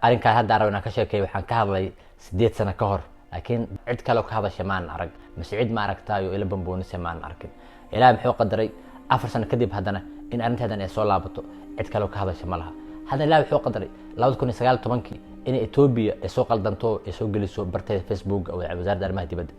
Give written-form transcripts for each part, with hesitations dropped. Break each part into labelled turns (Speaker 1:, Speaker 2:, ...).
Speaker 1: arrinka hadda aragna ka sheekay waxaan ka hadlay 8 sano ka hor laakiin cid kale oo ka hadashay maan arag mas'id ma aragtaayo ila bamboonisa maan arkin ilaa muxuu qadaray 4 sano kadib haddana in arrintadan ay soo laabato cid kale oo ka hadashay malaha hada ilaa wuxuu qadaray 2019 in Ethiopia ay soo qaldanto ay soo geliso bartay Facebook oo wasaaradda arrimaha dibadda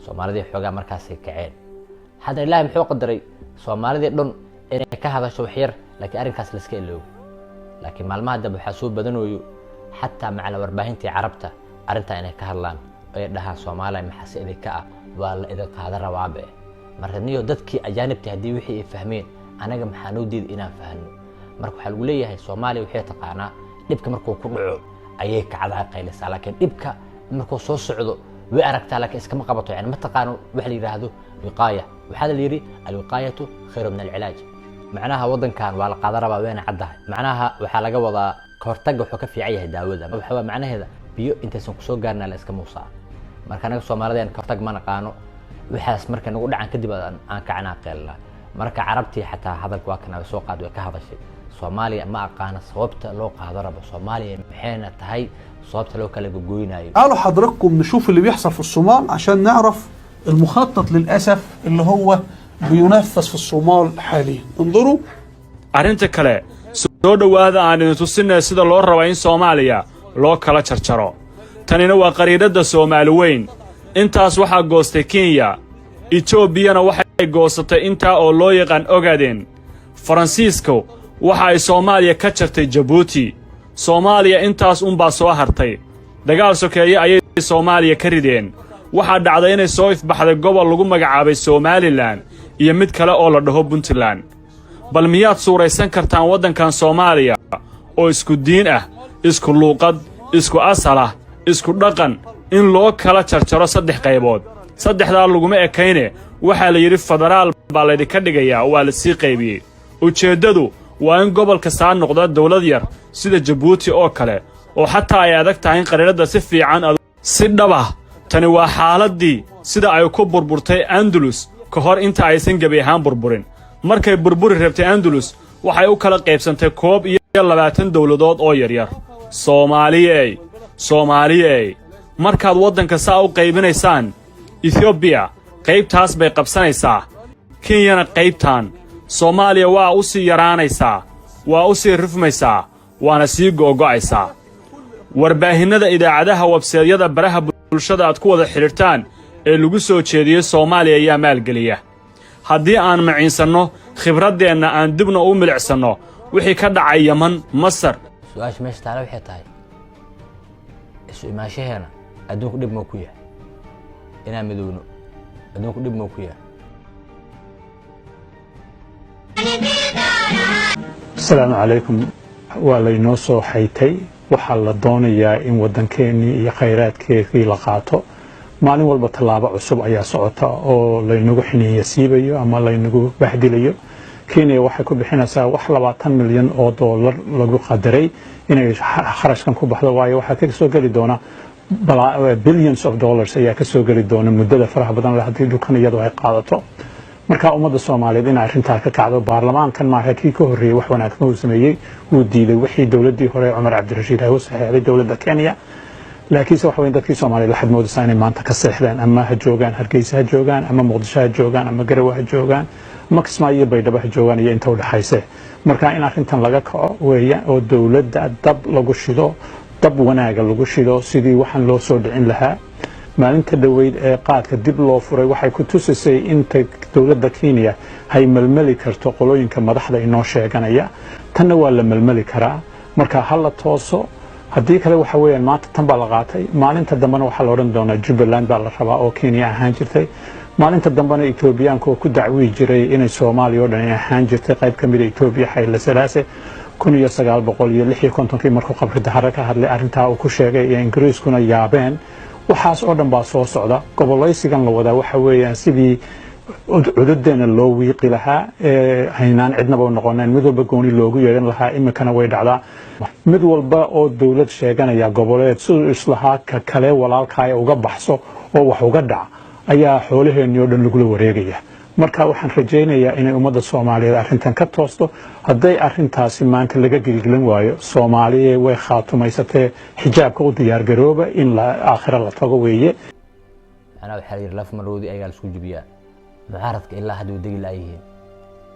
Speaker 1: Soomaalida xogaa markaas ay kaceen hada ilaa muxuu qadaray Soomaalida dhan inay ka hadasho wax yar laakiin arrinkaas la iska iloobo laakiin maalmaha dab waxa soo badanayo حتى مع الورباهنتي عربته أرنتا إنك هرلان ويدها صومالي محاسئ ذكاء ولا إذا هذا روابع مرنيو دتكي أجانب تهدي وحي فهمين أنا جم حنودي إنا فهمنا مركو حلولية هي صومالي وحي تقانا نبكي مركو كرعو أيك على قيلس لكن نبكي مركو صوص عضو وأركت لك إسكما قبطوا يعني ما تقانوا وحلي هذا وقاية وهذا اللي يري الوقاية خير من العلاج معناها وضن كان ولا قادر وين عدها معناها وحلقة وضع كورتاج وحكي في عيه داوودة وحوا معناه هذا بيو أنت سنقصو قارنا الإسكاموسا مركنا الصوماليين يعني كورتاج ما نقانو وحاس مركنا نقول عن كذب عن كعناقل مركا عربتي حتى هذا الواقع سوق قاد وكهذا الشيء صوماليا ما قانا صوبت لو قادر بصوماليا حين تهي صوبت لو كلا جوجوينا
Speaker 2: قالوا حضراتكم نشوف اللي بيحصل في الصومال عشان نعرف المخطط للأسف اللي هو بينفذ في الصومال حاليا انظروا
Speaker 3: arrinta kale soo dhawaada aan tusinay sida loo rabo in Soomaaliya loo kala jarjaro tanina waa qariidada Soomaali weyn intaas waxa goostay Kenya Ethiopia waxay goostay inta oo loo yaqaan ogaadeen Francisco waxa ay Soomaaliya ka jartay Djibouti Soomaaliya intaas baa soo hartay dagaal sokeeye ayay Soomaaliya ka rideen waxa dhacday inay soo ifbaxday gobol lagu magacaabay Somaliland iyo mid kale oo la dhaho Puntland bal miyaad suuraysan kartaan waddankan Soomaaliya oo isku diin ah isku luuqad isku asal ah isku dhaqan in loo kala jarjaro saddex qaybood saddexdaa laguma ekayne waxa la yiri federaal baa la idinka dhigayaa waa la sii qaybiyay ujeedadu waa in gobolka saa noqdo dawlad yar sida Djibouti oo kale oo xataa ay adag tahay in qariirada si fiican si dhaba tani waa xaaladii sida ay ku burburtay Andalus ka hor inta aysan gabi ahaan burburin markay burburi rabtay Andalus waxay u kala qaybsantay koob iyo 20 dawladood oo yar yar Soomaaliyeey markaad waddanka saa u qaybinaysaan Ethiopia qaybtaas bay qabsanaysaa Kenya qaybtaan Soomaaliya waa u sii yaraanaysaa waa u sii rifmaysaa waana sii go'go'aysaa warbaahinada idaacadaha website-yada baraha bulshada aad ku wada xiriirtaan ee lagu soo jeediyay Soomaaliya ayaa maalgeliya haddii aan maciinsanno khibradeenna aan dibna u milicsano wixii ka dhacay Yemen Masar
Speaker 1: su'aash meesha taala waxay tahay isu imaashaheena adduunku dib ma ku yahay inaa midowno adduunku dib ma ku yahay
Speaker 4: السلام عليكم وعلينا سو حيتي waxaa la doonayaa in waddankeennii iyo khayraadkeedii la qaato maalin walba tallaabo cusub ayaa socota oo laynagu xiniyeesiibayo ama laynagu bahdilayo Kenya waxay ku bixinaysaa wax 20 milyan oo dollar lagu qadaray inay kharashkan ku baxdo waayo waxa ka soo gali doona billions of dollars ayaa ka soo gali doona muddada faraha badan la hadii dhulkan iyadoo ay qaadato marka ummadda Soomaaliyeed in arrintaa ka kacdo baarlamaankan ma hakii ka horeeyay wax wanaagsan uu sameeyay uu diiday wixii dawladii hore Umar Cabdirashiid ay u saxeexday dawladda Kenya laakiin waxa weyn dadkii Soomaaliyeed la xadmoodaysan inay maanta ka seexdaan ama ha joogaan Hargeysa ha joogaan ama Muqdisho ha joogaan ama Garowe ha joogaan ama Kismaayo Baydhabo ha joogaan iyo inta u dhaxaysa marka in arrintan laga kaco weeyaan oo dawladda dab lagu shido dab wanaaga lagu shido sidii waxan loo soo dhicin lahaa maalinta dhaweyd ee qaadka dib loo furay waxay ku tusisay in dawladda Kenya hay malmali karto qolooyinka madaxda inoo sheeganaya tanna waa la malmali karaa marka hal la tooso haddii kale waxa weeyaan maanta tan baa la qaatay maalinta dambana waxa la oran doonaa Jubaland baa la rabaa oo Kenya ahaan jirtay maalinta dambana Ethiopiaanku ku dacwi jiray inay Soomaaliya oo dhan ahaan jirtay qayb ka mid ah Ethiopia xayla salaase 1956 markuu qabrida haraka hadlay arrinta uu ku sheegay in Ingiriiskuna yaabeen waxaas oo dhan baa soo socda gobolaysigan la wada waxa weeyaan sidii cududeena loo wiiqi lahaa haynaan cidnaba noqoneen mid walba gooni loogu yeeran lahaa imikana way dhacdaa mid walba oo dawlad sheeganaya goboleed sidoo islaha ka kale walaalka ay uga baxso oo wax uga dhac ayaa xoolaheennii oo dhan lagu wareegaya marka waxaan rajaynayaa inay ummadda Soomaaliyeed arrintan ka toosto hadday arrintaasi maanta laga gilgilan waayo Soomaaliyeed way khaatumaysatay xijaabka u diyaar garooba in la aakhira la tago weeye
Speaker 1: أنا وحرير لف مرودي أيقال سكو جبيا معارضك إلا هاد ودقي لأيهين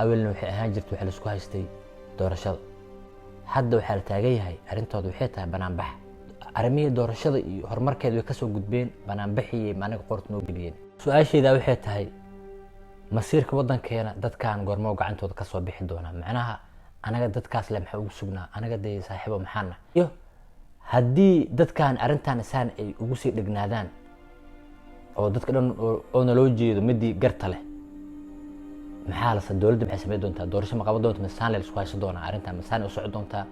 Speaker 1: أول وحي هاجرت وحي لسكو هايستي دور الشض حد وحي لتاقي هاي أرنتود وحيتها بنان بح أرمية دور الشض هرمركز ويكسو قدبين بنان بحي مانك قورت نوبليين سؤال شي ذا وحيتها هاي مصيرك ودن كينا داد كان قرمو قعنتود كسو بيحي دونا معناها أنا قد داد كاس لمحا وقسوقنا أنا قد دي صاحبه محانا يو هدي داد كان أرنتان إسان أي وقسي لقنادان oo dadka dhan oo naloo jeedo midii garta leh maxaa la dawladda maxay sameeyay doontaa doorasho ma qaban doontaa masaan la isku haysan doonaa arrintan masaan u socon doontaa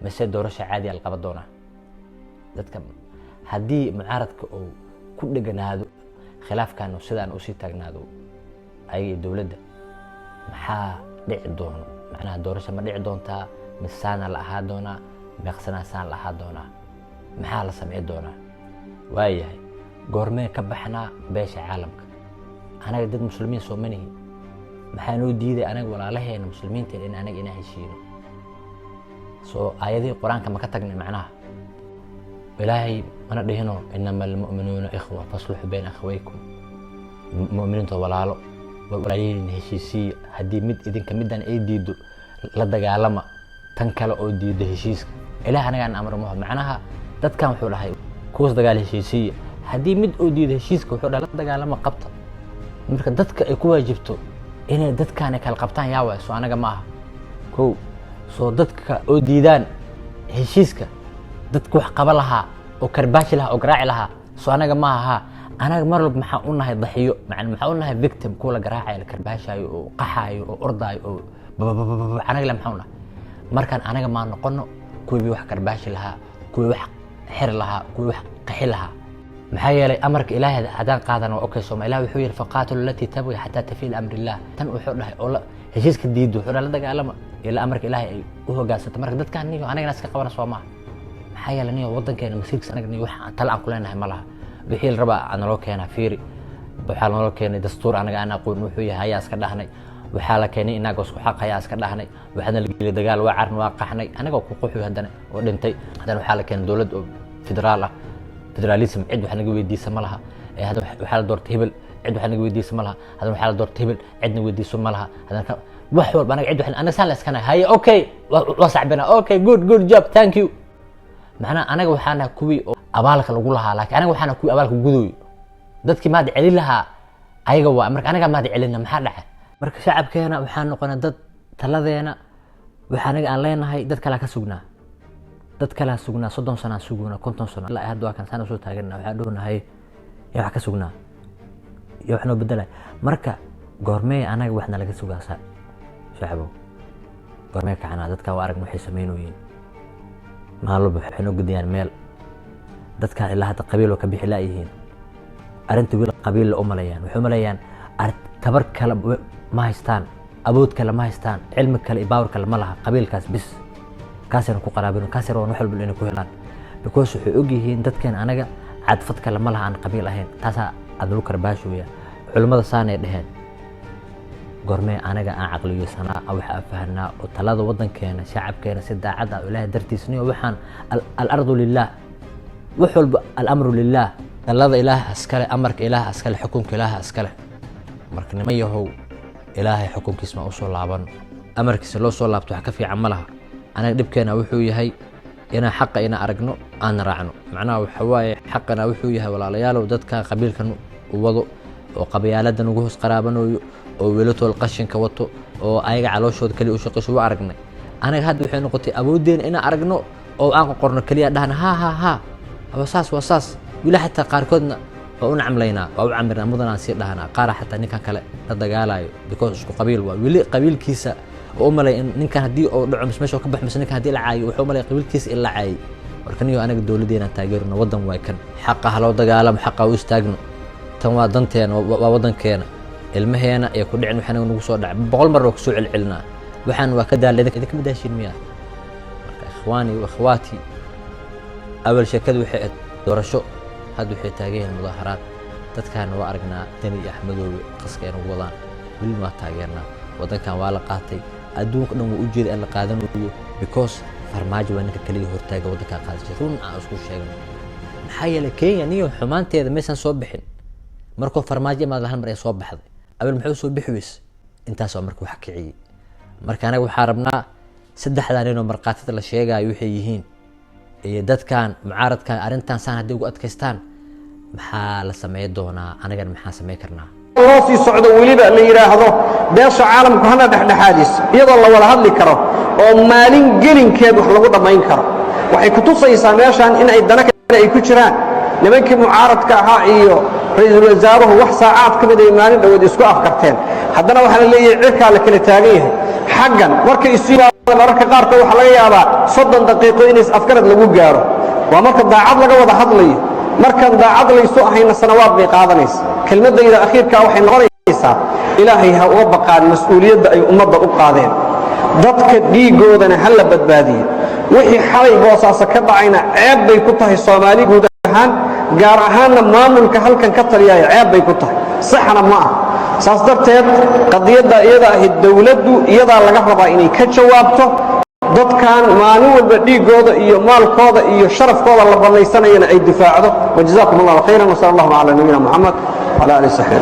Speaker 1: mise doorasho caadi ah la qaban doonaa dadka haddii mucaaradka uu ku dheganaado khilaafkan sidaan u sii taagnaado ay dawladda maxaa dhici doono macnaha doorasho ma dhici doontaa masaan la ahaa doonaa meeqsana saan la ahaa doonaa maxaa la sameeyay doonaa waayahay goormee ka baxnaa beesha caalamka anaga dad muslimiin soo manihi maxaa noo diiday anaga walaalaheena muslimiinta in anaga inaan heshiino soo aayadii quraanka ma ka tagnay macnaha ilaahay mana dhihino innamal mu'minuuna ikhwa fasluhu bayna akhawaykum mu'miniinta walaalo walaalihiin heshiisiya haddii mid idinka midaan ay diido la dagaalama tan kale oo diida heshiiska ilaahay anagaan amro macnaha dadkan wuxuu dhahay kuwas dagaal heshiisiya haddii mid oo diido heshiiska wuxuu dhahay la dagaalama qabta marka dadka ay ku waajibto inay dadkaan kala qabtaan yaa waay soo anaga ma aha kow soo dadka oo diidaan heshiiska dadku wax qaba lahaa oo karbaashi lahaa oo garaaci lahaa soo anaga ma aha anaga mar walba maxaa u nahay daxiyo macna maxaa u nahay victim kuwa la garaacayo la karbaashayo oo qaxayo oo ordaayo oo anaga la maxaa u nahay markaan anaga ma noqono kuwii wax karbaashi lahaa kuwii wax xir lahaa kuwii wax qaxi lahaa maxaa yeelay amarka ilaahay hadaan qaadan oo okay Soomaaliya ilaahay wuxuu yiri faqaatilu allati tabghi hatta tafiil amrillah tan wuxuu dhahay oo la heshiiska diido wuxuu la dagaalama ilaa amarka ilaahay ay u hoggaansato marka dadkan niyo anaga iska qabana Soomaaliya maxaa yeelay niyo wadankeena masiirkiisa anaga niyo wax tala aan ku leenahay ma laha wixii la rabaa aan loo keenaa fiiri waxaa loo keenay dastuur anaga aan aqoon wuxuu yahay ayaa iska dhahnay waxaa la keenay inaga isku xaq ayaa iska dhahnay waxaana la geliyay dagaal waa carn waa qaxnay anaga ku quxuy hadana oo dhintay hadana waxaa la keenay dawlad oo federaal ah federalism cid wax naga weydiisa ma laha hada waxa la doortay hebel cid wax naga weydiisa ma laha hada waxa la doortay hebel cidna weydiiso ma laha hada wax walba anaga cid wax anaga saan la iskana hay okay wa sacbana okay good job thank you macna anaga waxaana kuwi abaalka lagu lahaa laakiin anaga waxaana kuwi abaalka gudoy dadkii maad celin lahaa ayaga waa marka anaga maad celina maxaa dhacay marka shacabkeena waxaan noqonaa dad taladeena waxa anaga aan leenahay dad kala ka sugnaa dad kala sugnaa 30 sano suguna 50 sano ilaa hadda kan sano soo taaganna waxa dhoonahay yaa wax ka sugnaa yaa wax noo bedelay marka goormee anaga waxna laga sugaasa shacabo goormee kaana dadka waa arag waxay sameeyeen maalba waxay noo gudiyaan meel dadka ilaa hadda qabiil oo ka bixi laayihiin arinta wiil qabiil oo malayaan wuxuu malayaan tabar kala ma haystaan awood kala ma haystaan cilmi kala baawar kala ma laha qabiilkaas bis kaasina ku qaraabino kaasina wax walba inay ku helaan because wuxuu og yihiin dadkan anaga cadfad kala ma laha aan qabiil ahayn taasa adlu karbaashooya culimada saanay dhaheen goormee anaga aan aqliyeysana waxa fahanaa oo talada wadankeena shacabkeena si daacad ah ilaahay dartiisniyo waxaan al-ardu lillah wax walba al-amru lillah talada ilaahay askale amarka ilaahay askale xukunka ilaahay askale marka nima yahow ilaahay xukunkiisa ma u soo laaban amarkiisa loo soo laabto wax ka fiican ma laha anaga dibkeena wuxuu yahay ina xaq ina aragno aan raacno macnaha waxa waaye xaqana wuxuu yahay walaalayaal dadka qabiilkan u wado oo qabiilada ugu hoos qaraabanayo oo weelatool qashinka wato oo ayaga calooshooda kaliya u shaqayso waa aragnay anaga hadda waxay noqotay awoodeen ina aragno oo aan qorno kaliya dhahna ha wasaas wila xataa qaarkoodna oo u nacamlayna oo u camirna mudana si dhahna qaar xataa ninkan kale la dagaalayo because isku qabiil waa wili qabiilkiisa oo malay ninkan hadii oo dhaco meesha ka baxmo ninkan hadii la caayo wuxuu malay qabiilkiisa in la caayay warkaniyo anaga dawladeena taageerno wadan way kan xaqaha loo dagaalamo xaqa u istaagno tan waa danteena waa wadankeena ilmaheena ee ku dhicin waxana nagu soo dhacay 100 mar oo ku soo celcelinaa waxaan waa ka daalay idinka madaashin miya marka ikhwaani wa akhwaati awal shakad waxay doorasho hadda waxay taageen mudaharaad dadkaan waa aragnaa dani axmedoowe qaskeen ugu wadaan weli waa taageernaa waddankan waa la qaatay adduunka dhan wuu u jeeday in la qaadanayo because farmaajo waa ninka kaliya hortaaga waddanka qaadashay run aan isku sheegno maxaa yeelay Kenya niyo xumaanteeda maysan soo bixin markuu farmaajo imaad hal mar ay soo baxday abal muxuu soo bixi weys intaas oo markuu xakiciyay marka anaga waxaan rabnaa saddexdan inuu marqaatida la sheegayo waxay yihiin iyo dadkan mucaaradka arrintan saan hadii ugu adkaystaan maxaa la sameeyay doonaa anaga maxaa sameey karnaa
Speaker 5: loo sii socdo waliba la yiraahdo beesha caalamku hana dhexdhexaadis iyadoo la wada hadli karo oo maalin gelinkeed wax lagu dhamayn karo waxay ku tusaysaa meeshan in ay dana kale ay ku jiraan nimankii mucaaradka ahaa iyo ra'iisul wasaaruhu wax saacaad ka mid ay maalin dhawood isku afkarteen haddana waxa la leeyahay cirka la kala taagan yahay xaggan marka mararka qaarkood waxa laga yaabaa 30 daqiiqo in afkarad lagu gaaro waa marka daacad laga wada hadlayo markan daacad laysu ahayna sanawaad bay qaadanaysa kelmadayda akhiirka waxay noqonaysaa ilaahay ha uga baqaan mas'uuliyadda ay ummadda u qaadeen dadka dhiigoodana hal la badbaadiyo wixii xalay boosaasa ka dhacayna ceeb bay ku tahay Soomaali guud ahaan gaar ahaanna maamulka halkan ka taliyay ceeb bay ku tahay saxna ma aha saas darteed qadiyadda iyada ah dawladdu iyada laga rabaa inay ka jawaabto dadkan maalin walba dhiigooda iyo maalkooda iyo sharafkooda la banaysanayna ay difaacdo wajazaakumullahu khayran wa sallallahu ala nabiyina muhammad wa ala alihi wa sahbihi